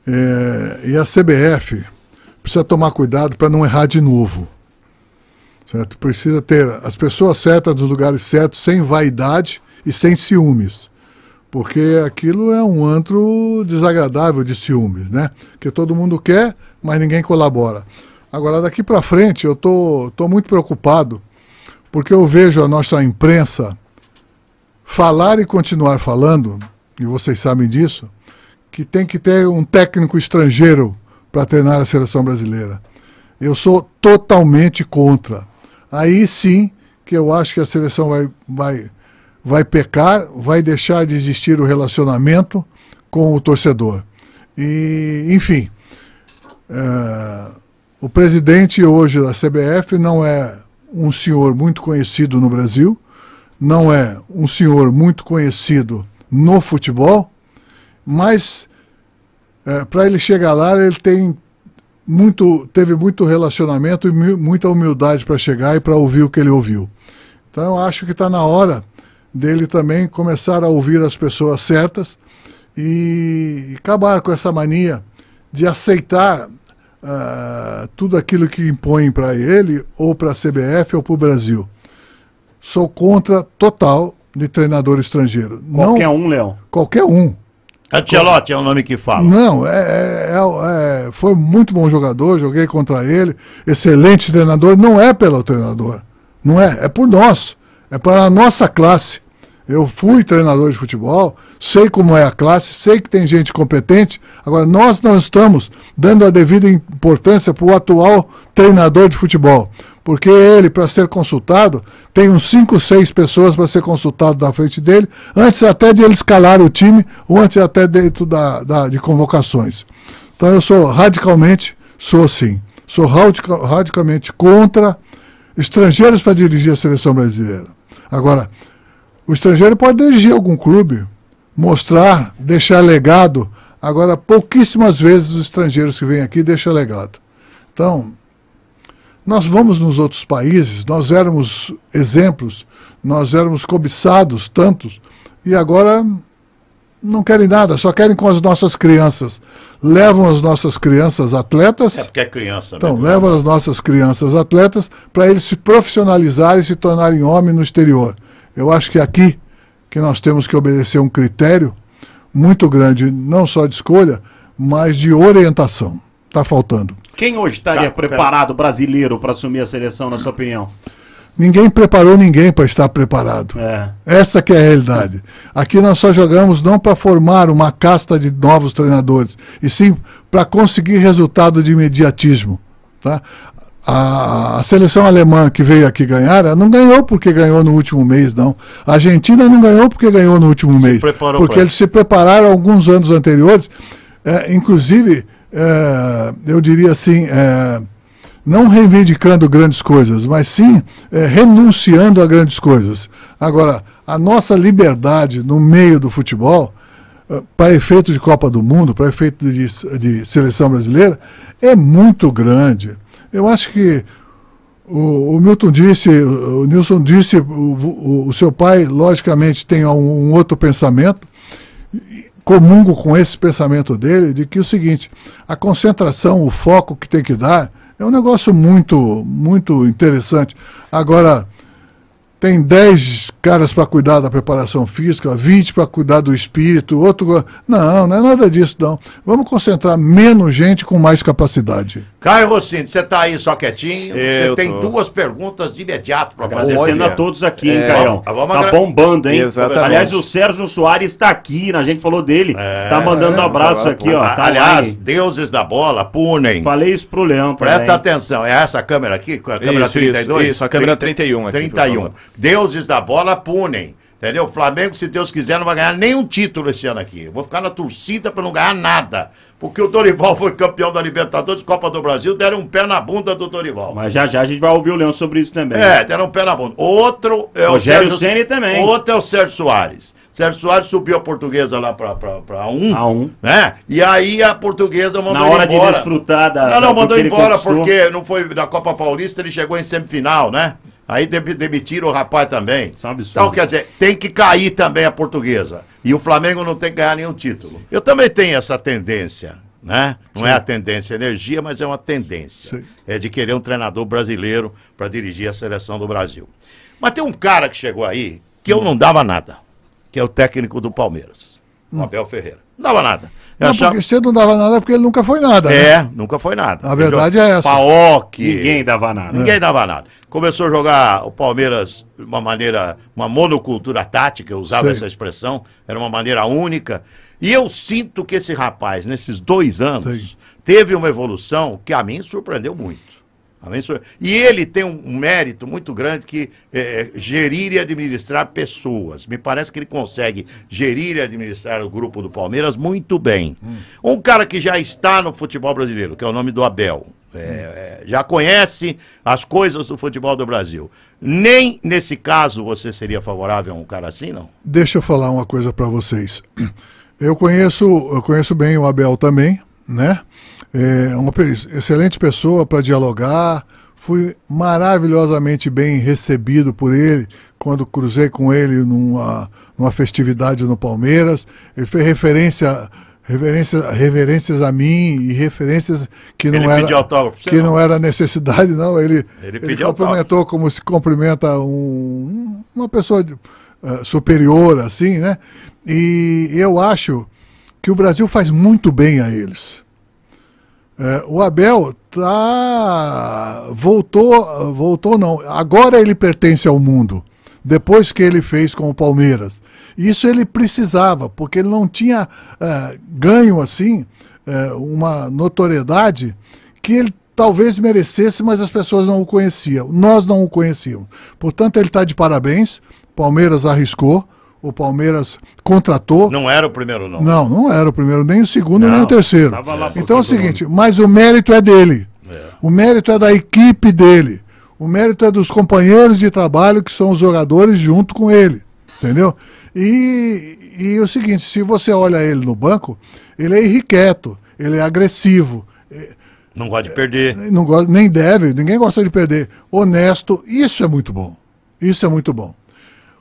E a CBF precisa tomar cuidado para não errar de novo. Certo? Precisa ter as pessoas certas nos lugares certos, sem vaidade e sem ciúmes. Porque aquilo é um antro desagradável de ciúmes, né? Que todo mundo quer, mas ninguém colabora. Agora, daqui para frente, eu tô muito preocupado, porque eu vejo a nossa imprensa falar e continuar falando, e vocês sabem disso, que tem que ter um técnico estrangeiro para treinar a seleção brasileira. Eu sou totalmente contra. Aí sim que eu acho que a seleção vai pecar, vai deixar de existir o relacionamento com o torcedor. E, enfim, o presidente hoje da CBF não é um senhor muito conhecido no Brasil, não é um senhor muito conhecido no futebol, mas para ele chegar lá, ele teve muito relacionamento e muita humildade para chegar e para ouvir o que ele ouviu. Então eu acho que está na hora dele também começar a ouvir as pessoas certas e acabar com essa mania de aceitar tudo aquilo que impõem para ele, ou para a CBF, ou para o Brasil. Sou contra total de treinador estrangeiro. Qualquer um, Léo? Qualquer um. Ancelotti é o nome que fala. Não, foi muito bom jogador, joguei contra ele, excelente treinador, não é pelo treinador, não é por nós, é para a nossa classe. Eu fui treinador de futebol, sei como é a classe, sei que tem gente competente, agora nós não estamos dando a devida importância para o atual treinador de futebol, porque ele, para ser consultado, tem uns 5, 6 pessoas para ser consultado na frente dele, antes até de ele escalar o time, ou antes até dentro de convocações. Então eu sou radicalmente contra estrangeiros para dirigir a seleção brasileira. Agora, o estrangeiro pode dirigir algum clube, mostrar, deixar legado. Agora, pouquíssimas vezes os estrangeiros que vêm aqui deixam legado. Então, nós vamos nos outros países, nós éramos exemplos, nós éramos cobiçados tantos, e agora não querem nada, só querem com as nossas crianças. Levam as nossas crianças atletas. É porque é criança, então, mesmo. levam as nossas crianças atletas para eles se profissionalizarem e se tornarem homens no exterior. Eu acho que aqui que nós temos que obedecer um critério muito grande, não só de escolha, mas de orientação. Está faltando. Quem hoje estaria preparado, brasileiro, para assumir a seleção, na sua opinião? Ninguém preparou ninguém para estar preparado. Essa que é a realidade. Aqui nós só jogamos não para formar uma casta de novos treinadores, e sim para conseguir resultado de imediatismo. Tá? A seleção alemã que veio aqui ganhar, ela não ganhou porque ganhou no último mês, não. A Argentina não ganhou porque ganhou no último mês. Porque eles se prepararam alguns anos anteriores, inclusive, eu diria assim, não reivindicando grandes coisas, mas sim renunciando a grandes coisas. Agora, a nossa liberdade no meio do futebol, para efeito de Copa do Mundo, para efeito de seleção brasileira, é muito grande. Eu acho que o Nilson disse, o seu pai, logicamente, tem um outro pensamento, comungo com esse pensamento dele, de que o seguinte, a concentração, o foco que tem que dar, é um negócio muito, muito interessante. Agora, tem 10 caras para cuidar da preparação física, 20 para cuidar do espírito, outro... Não é nada disso, não. Vamos concentrar menos gente com mais capacidade. Caio Rossini, você está aí só quietinho, você tem 2 perguntas de imediato para fazer. Agradecendo a todos aqui, hein, Caião? Tá bombando, hein? Exatamente. Aliás, o Sérgio Soares está aqui, a gente falou dele, tá mandando um abraço aqui, ó. Tá aliás, deuses da bola, punem. Falei isso pro Leão também. Presta atenção, é essa câmera aqui? A câmera 32? Isso, a câmera 31 aqui. 31. Deuses da bola, punem. Entendeu? O Flamengo, se Deus quiser, não vai ganhar nenhum título esse ano aqui. Eu vou ficar na torcida para não ganhar nada. Porque o Dorival foi campeão da Libertadores, Copa do Brasil, deram um pé na bunda do Dorival. Mas já a gente vai ouvir o Leão sobre isso também. Deram um pé na bunda. Outro é Rogério Ceni também. Outro é o Sérgio Soares. Sérgio Soares subiu a Portuguesa lá para A1. Né? E aí a Portuguesa mandou ele embora. Na hora de desfrutar da... Não, mandou embora porque não foi da Copa Paulista, ele chegou em semifinal, né? Aí demitiram o rapaz também. Isso é um absurdo. Então, quer dizer, tem que cair também a Portuguesa. E o Flamengo não tem que ganhar nenhum título. Eu também tenho essa tendência. né? Não é a tendência energia, mas é uma tendência. É de querer um treinador brasileiro para dirigir a seleção do Brasil. Mas tem um cara que chegou aí que eu não dava nada, que é o técnico do Palmeiras, o Abel Ferreira. Não dava nada. Não, porque você não dava nada porque ele nunca foi nada. É, nunca foi nada. A verdade é essa. Paok. Ninguém dava nada. Ninguém dava nada. Começou a jogar o Palmeiras de uma maneira, uma monocultura tática, eu usava essa expressão, era uma maneira única. E eu sinto que esse rapaz, nesses 2 anos, teve uma evolução que a mim surpreendeu muito. E ele tem um mérito muito grande que é gerir e administrar pessoas. Me parece que ele consegue gerir e administrar o grupo do Palmeiras muito bem. Um cara que já está no futebol brasileiro, que é o nome do Abel, já conhece as coisas do futebol do Brasil. Nem nesse caso você seria favorável a um cara assim, não? Deixa eu falar uma coisa para vocês. Eu conheço bem o Abel também, né? É uma excelente pessoa para dialogar. Fui maravilhosamente bem recebido por ele quando cruzei com ele numa festividade no Palmeiras. Ele fez reverências a mim e referências que não era autógrafo, que não era necessidade, não. Ele cumprimentou como se cumprimenta uma pessoa superior, assim, né? E eu acho que o Brasil faz muito bem a eles. O Abel voltou não, agora ele pertence ao mundo, depois que ele fez com o Palmeiras. Isso ele precisava, porque ele não tinha ganho assim, uma notoriedade que ele talvez merecesse, mas as pessoas não o conheciam, nós não o conhecíamos. Portanto, ele está de parabéns, o Palmeiras arriscou, o Palmeiras contratou. Não era o primeiro, não. Não era o primeiro, nem o segundo, nem o terceiro. Então é o seguinte, mas o mérito é dele. O mérito é da equipe dele. O mérito é dos companheiros de trabalho que são os jogadores junto com ele. Entendeu? E o seguinte, se você olha ele no banco, ele é irrequieto, ele é agressivo. Não gosta de perder. Não gosta, nem deve, ninguém gosta de perder. Honesto, isso é muito bom. Isso é muito bom.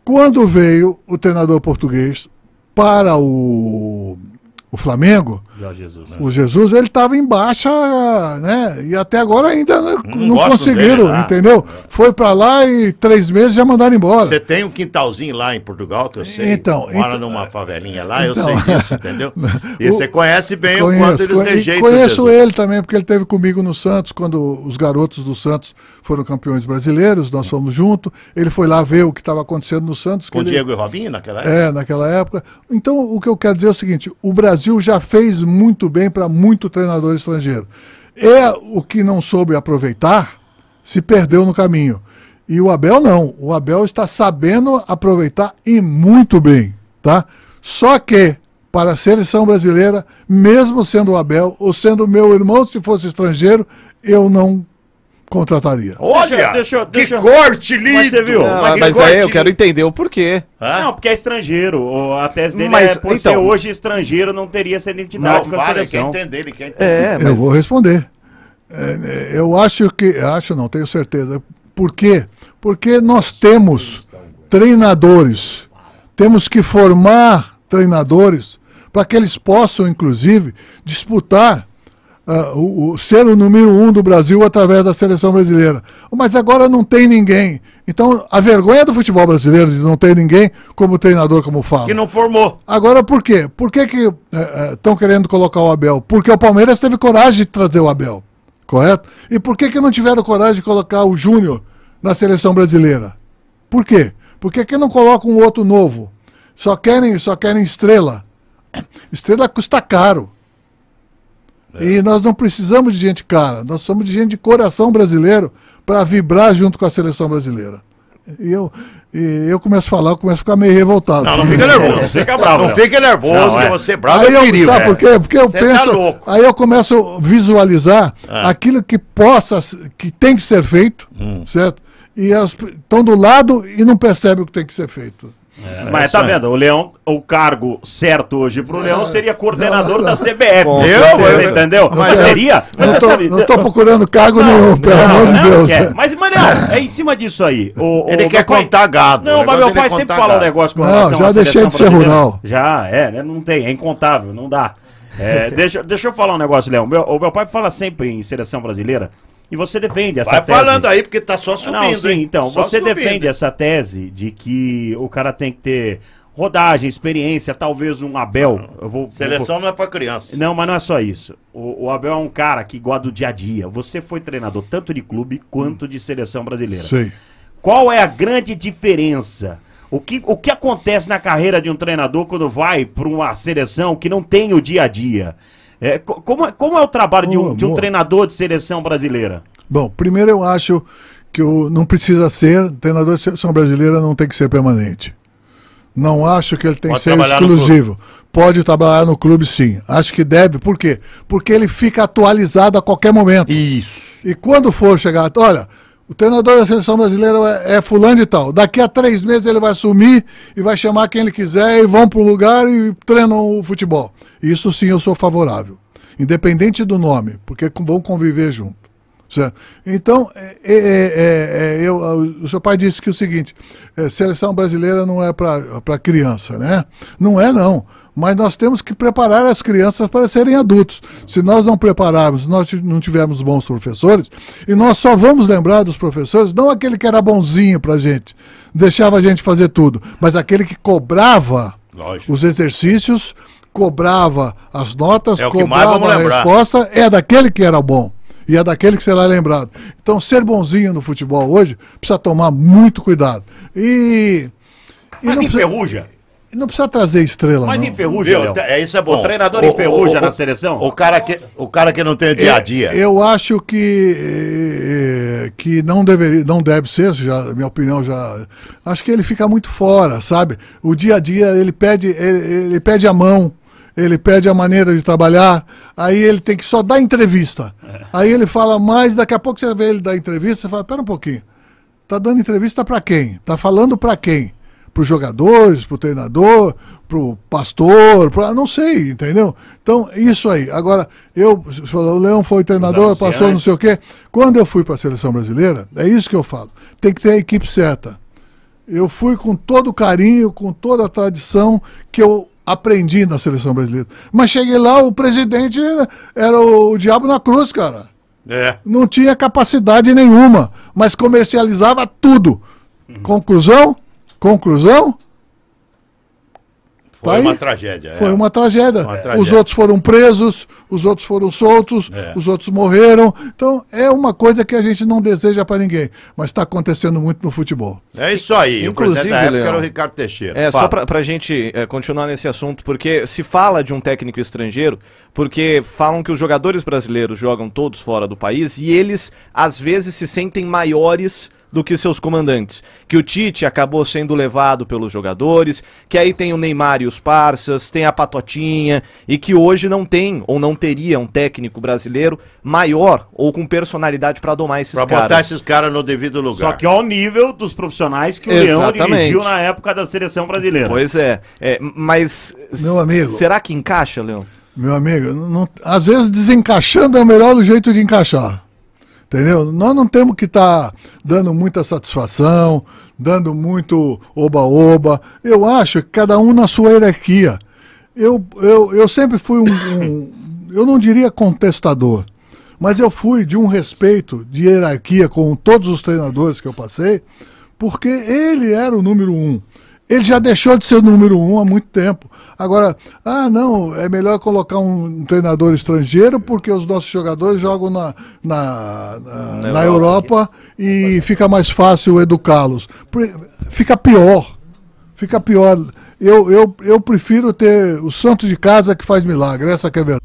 Quando veio o treinador português para o Flamengo, o Jesus, ele estava em baixa, né? E até agora ainda não conseguiram, dele, entendeu? Foi para lá e 3 meses já mandaram embora. Você tem um quintalzinho lá em Portugal, que eu sei. Mora numa favelinha lá, eu sei disso, entendeu? E você conhece bem o quanto eles rejeitam. Conheço ele também, porque ele esteve comigo no Santos, quando os garotos do Santos foram campeões brasileiros, nós fomos juntos. Ele foi lá ver o que estava acontecendo no Santos. Com o Diego e Robinho naquela época? Naquela época. Então, o que eu quero dizer é o seguinte, o Brasil já fez muito bem para muito treinador estrangeiro. O que não soube aproveitar, se perdeu no caminho. E o Abel não. O Abel está sabendo aproveitar e muito bem, tá? Só que, para a seleção brasileira, mesmo sendo o Abel, ou sendo meu irmão, se fosse estrangeiro, eu não contrataria. Olha, que corte lindo! Mas você viu? Mas aí eu quero entender o porquê. Não, porque é estrangeiro. A tese dele por ser hoje estrangeiro, não teria essa identidade com a seleção. Ele quer entender, ele quer entender. Eu vou responder. Eu acho que... não, tenho certeza. Por quê? Porque nós temos treinadores. Temos que formar treinadores para que eles possam, inclusive, disputar ser o número 1 do Brasil através da seleção brasileira. Mas agora não tem ninguém. Então, a vergonha do futebol brasileiro de não ter ninguém como treinador, como fala. Que não formou. Agora, por quê? Por que estão querendo colocar o Abel? Porque o Palmeiras teve coragem de trazer o Abel, correto? E por que não tiveram coragem de colocar o Júnior na seleção brasileira? Por quê? Por que não colocam um outro novo? Só querem estrela. Estrela custa caro. E nós não precisamos de gente cara, nós precisamos de gente de coração brasileiro para vibrar junto com a seleção brasileira. E eu começo a falar, eu começo a ficar meio revoltado. Não fica nervoso. Fica bravo. Não fica nervoso, que você é bravo é perigo. Sabe por quê? Porque eu penso, aí eu começo a visualizar aquilo que tem que ser feito, certo? E estão do lado e não percebem o que tem que ser feito. Mas tá vendo, o Leão, o cargo certo hoje pro Leão seria coordenador da CBF. Você entendeu? Mas seria. Não tô procurando cargo nenhum, pelo amor de Deus. Mas, Manel, é em cima disso aí. Ele quer contar gado. Não, mas meu pai sempre fala um negócio com relação à seleção brasileira. Já deixei de ser rural. Já, né? Não tem, é incontável, não dá. Deixa eu falar um negócio, Leão. O meu pai fala sempre em seleção brasileira, e você defende essa tese. Vai falando aí, porque tá só subindo, não, sim, então, só você subindo. defende essa tese de que o cara tem que ter rodagem, experiência, talvez um Abel. Seleção não é pra criança. Não, mas não é só isso. O Abel é um cara que gosta do dia a dia. Você foi treinador tanto de clube quanto de seleção brasileira. Sim. Qual é a grande diferença? O que acontece na carreira de um treinador quando vai para uma seleção que não tem o dia a dia? Como é o trabalho de um treinador de seleção brasileira? Bom, primeiro eu acho que não precisa ser, treinador de seleção brasileira não tem que ser permanente. Não acho que ele tem que ser exclusivo. Pode trabalhar no clube, sim. Acho que deve. Por quê? Porque ele fica atualizado a qualquer momento. Isso. E quando for chegar... Olha, o treinador da seleção brasileira é fulano e tal. Daqui a 3 meses ele vai assumir e vai chamar quem ele quiser e vão para um lugar e treinam o futebol. Isso sim eu sou favorável. Independente do nome, porque vão conviver junto. Certo? Então, o seu pai disse que o seguinte, seleção brasileira não é para criança, né? Não é, não. Mas nós temos que preparar as crianças para serem adultos. Se nós não prepararmos, nós não tivermos bons professores, e nós só vamos lembrar dos professores, não aquele que era bonzinho para a gente, deixava a gente fazer tudo, mas aquele que cobrava os exercícios, cobrava as notas, cobrava a resposta, é daquele que era bom. E é daquele que será lembrado. Então, ser bonzinho no futebol hoje precisa tomar muito cuidado. Mas enferruja. Não precisa trazer estrela, mas não. Enferruja, isso é bom. O treinador enferruja na seleção? O cara que não tem o dia a dia. Eu acho que não deve ser, minha opinião já... Acho que ele fica muito fora, sabe? O dia a dia, ele pede a mão, ele pede a maneira de trabalhar, aí ele tem que só dar entrevista. Aí ele fala mais, daqui a pouco você vê ele dar entrevista, você fala, pera um pouquinho, tá dando entrevista para quem? Tá falando para quem? Para os jogadores, para o treinador, para o pastor, não sei, entendeu? Então, isso aí. Agora, o Leão foi treinador, passou não sei o quê. Quando eu fui para a seleção brasileira, é isso que eu falo, tem que ter a equipe certa. Eu fui com todo o carinho, com toda a tradição que eu aprendi na seleção brasileira. Mas cheguei lá, o presidente era o diabo na cruz, cara. Não tinha capacidade nenhuma, mas comercializava tudo. Conclusão? Foi uma tragédia. Foi uma tragédia. Os outros foram presos, os outros foram soltos, os outros morreram. Então, é uma coisa que a gente não deseja para ninguém. Mas está acontecendo muito no futebol. É isso aí. Inclusive, o presidente da época era o Ricardo Teixeira. Só para a gente continuar nesse assunto, porque se fala de um técnico estrangeiro, porque falam que os jogadores brasileiros jogam todos fora do país e eles, às vezes, se sentem maiores do que seus comandantes, que o Tite acabou sendo levado pelos jogadores, que aí tem o Neymar e os parças, tem a Patotinha, e que hoje não tem, ou não teria um técnico brasileiro maior ou com personalidade para domar esses caras. Para botar esses caras no devido lugar. Só que ao nível dos profissionais que o Leão dirigiu na época da seleção brasileira. Pois mas meu amigo, será que encaixa, Leão? Meu amigo, às vezes desencaixando é o melhor jeito de encaixar. Entendeu? Nós não temos que estar dando muita satisfação, dando muito oba-oba. Eu acho que cada um na sua hierarquia. Eu sempre fui eu não diria contestador, mas eu fui de um respeito, de hierarquia com todos os treinadores que eu passei, porque ele era o número 1. Ele já deixou de ser o número 1 há muito tempo. Agora, não, é melhor colocar um treinador estrangeiro porque os nossos jogadores jogam na Europa e fica mais fácil educá-los. Fica pior. Eu prefiro ter o santo de casa que faz milagre, essa que é a verdade.